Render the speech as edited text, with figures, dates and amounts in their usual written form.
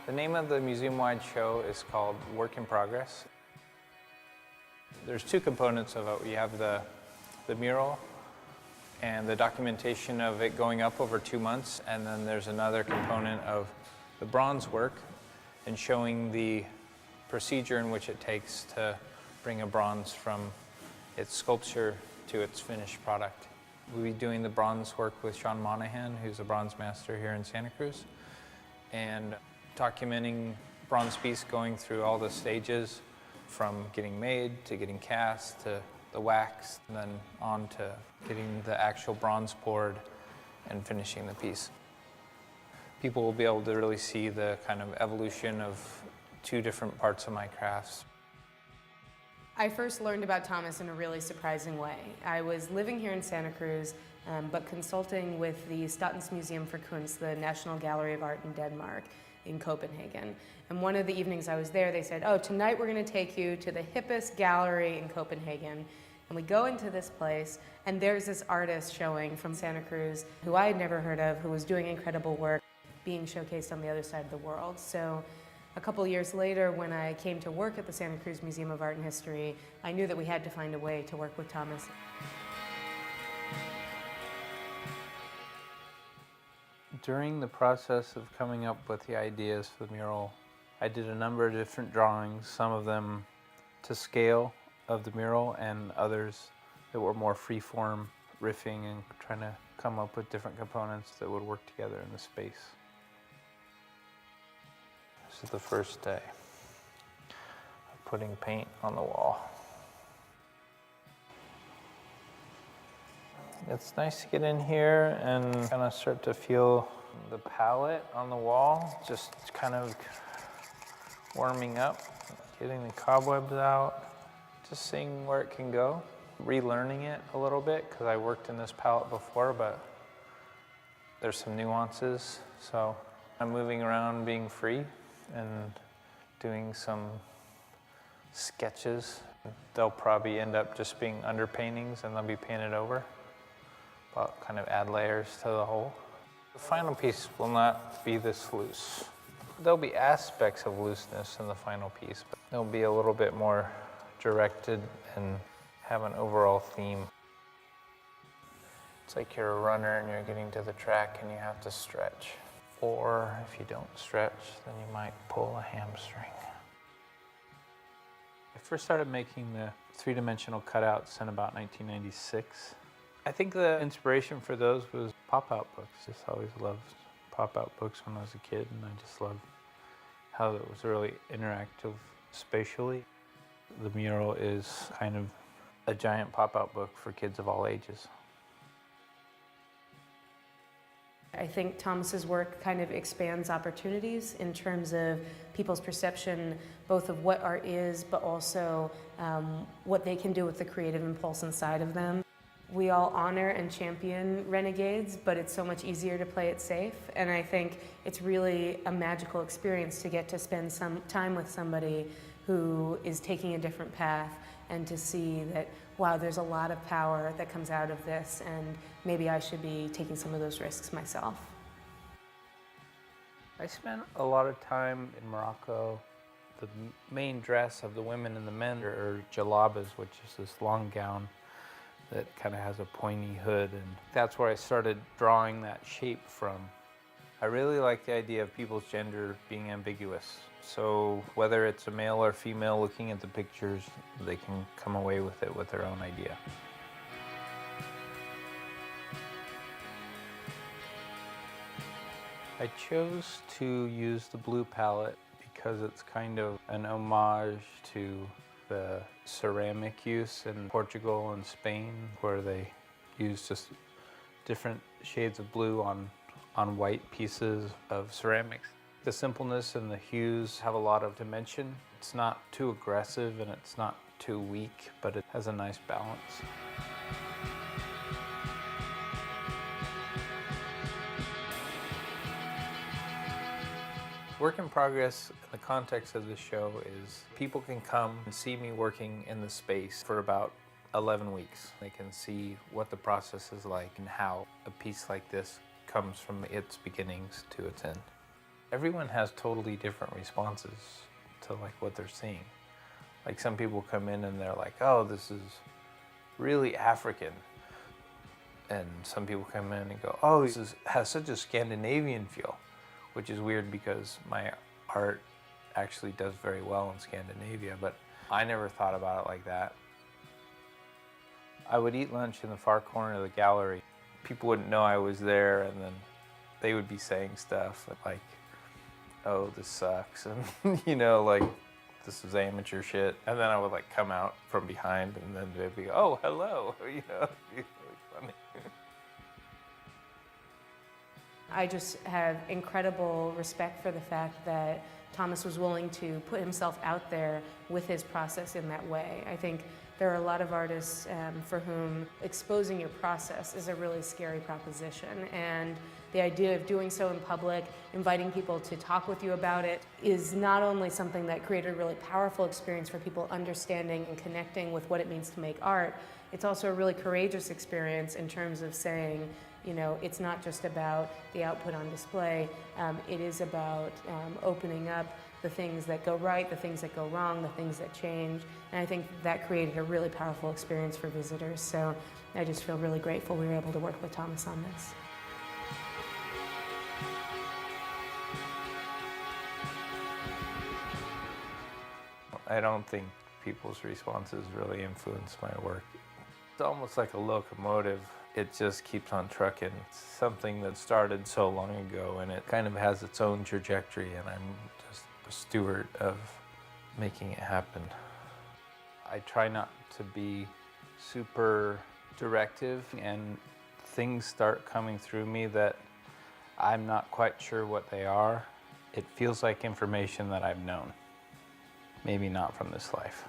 The name of the museum-wide show is called Work in Progress. There's two components of it. You have the mural and the documentation of it going up over 2 months, and then there's another component of the bronze work and showing the procedure in which it takes to bring a bronze from its sculpture to its finished product. We'll be doing the bronze work with Sean Monahan, who's a bronze master here in Santa Cruz, and documenting bronze piece going through all the stages from getting made to getting cast to the wax, and then on to getting the actual bronze poured and finishing the piece. People will be able to really see the kind of evolution of two different parts of my crafts. I first learned about Thomas in a really surprising way. I was living here in Santa Cruz, but consulting with the Statens Museum for Kunst, the National Gallery of Art in Denmark, in Copenhagen. And one of the evenings I was there, they said, oh, tonight we're going to take you to the hippest gallery in Copenhagen. And we go into this place, and there's this artist showing from Santa Cruz who I had never heard of, who was doing incredible work, being showcased on the other side of the world. So a couple years later, when I came to work at the Santa Cruz Museum of Art and History, I knew that we had to find a way to work with Thomas. During the process of coming up with the ideas for the mural, I did a number of different drawings, some of them to scale of the mural and others that were more free-form, riffing and trying to come up with different components that would work together in the space. This is the first day of putting paint on the wall. It's nice to get in here and kind of start to feel the palette on the wall, just kind of warming up, getting the cobwebs out, just seeing where it can go, relearning it a little bit because I worked in this palette before, but there's some nuances. So I'm moving around being free and doing some sketches. They'll probably end up just being underpaintings and they'll be painted over. But kind of add layers to the whole. The final piece will not be this loose. There'll be aspects of looseness in the final piece, but they'll be a little bit more directed and have an overall theme. It's like you're a runner and you're getting to the track and you have to stretch. Or if you don't stretch, then you might pull a hamstring. I first started making the three-dimensional cutouts in about 1996. I think the inspiration for those was pop-out books. Just always loved pop-out books when I was a kid, and I just loved how it was really interactive spatially. The mural is kind of a giant pop-out book for kids of all ages. I think Thomas's work kind of expands opportunities in terms of people's perception, both of what art is, but also what they can do with the creative impulse inside of them. We all honor and champion renegades, but it's so much easier to play it safe. And I think it's really a magical experience to get to spend some time with somebody who is taking a different path and to see that, wow, there's a lot of power that comes out of this, and maybe I should be taking some of those risks myself. I spent a lot of time in Morocco. The main dress of the women and the men are jalabas, which is this long gown that kind of has a pointy hood, and that's where I started drawing that shape from. I really like the idea of people's gender being ambiguous. So whether it's a male or female looking at the pictures, they can come away with it with their own idea. I chose to use the blue palette because it's kind of an homage to the ceramic use in Portugal and Spain, where they use just different shades of blue on white pieces of ceramics. The simpleness and the hues have a lot of dimension. It's not too aggressive and it's not too weak, but it has a nice balance. Work in progress in the context of this show is people can come and see me working in the space for about 11 weeks. They can see what the process is like and how a piece like this comes from its beginnings to its end. Everyone has totally different responses to like what they're seeing. Like some people come in and they're like, oh, this is really African. And some people come in and go, oh, has such a Scandinavian feel, which is weird because my art actually does very well in Scandinavia, but I never thought about it like that. I would eat lunch in the far corner of the gallery. People wouldn't know I was there, and then they would be saying stuff like, oh, this sucks, and you know, like, this is amateur shit. And then I would like come out from behind, and then they'd be, oh, hello, you know, it'd be really funny. I just have incredible respect for the fact that Thomas was willing to put himself out there with his process in that way. I think there are a lot of artists for whom exposing your process is a really scary proposition, and the idea of doing so in public, inviting people to talk with you about it, is not only something that created a really powerful experience for people understanding and connecting with what it means to make art, it's also a really courageous experience in terms of saying, you know, it's not just about the output on display, it is about opening up the things that go right, the things that go wrong, the things that change. And I think that created a really powerful experience for visitors. So I just feel really grateful we were able to work with Thomas on this. I don't think people's responses really influence my work. It's almost like a locomotive. It just keeps on trucking. It's something that started so long ago, and it kind of has its own trajectory, and I'm just a steward of making it happen. I try not to be super directive, and things start coming through me that I'm not quite sure what they are. It feels like information that I've known, maybe not from this life.